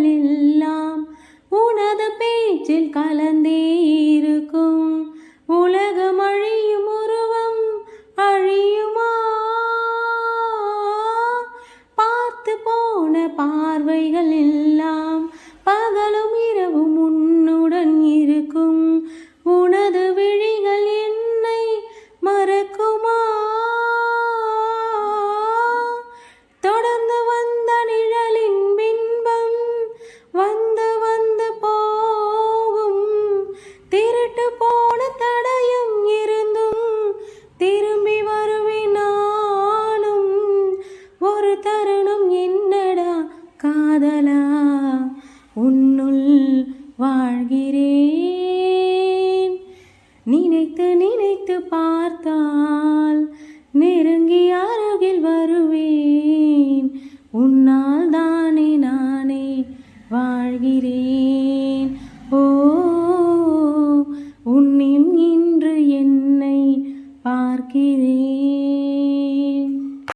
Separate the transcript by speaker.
Speaker 1: வரிகள் எல்லாம் உனது பேச்சில் கலந்தே இருக்கும். உலகம் அழியும் உருவம் அழியுமா? பார்த்து போன பார்வைகள் எல்லாம் பகலும் இரவும் உன்னுடன் இருக்கும். உனது விழிகள் என்னை மறக்குமா? தொடர்ந்து வந்த நிழலின் பின்பம் வந்து வந்து போகும். திருட்டு போன தடயம் இருந்தும் திரும்பி வருவேன் நானும். ஒரு தருணம் என்னடா காதலா, உன்னுள் வாழ்கிறேன். நினைத்து நினைத்து பார்த்தால் நெருங்கி அருகில் வருவேன். உன்னால் தானே நானே வாழ்கிறேன்.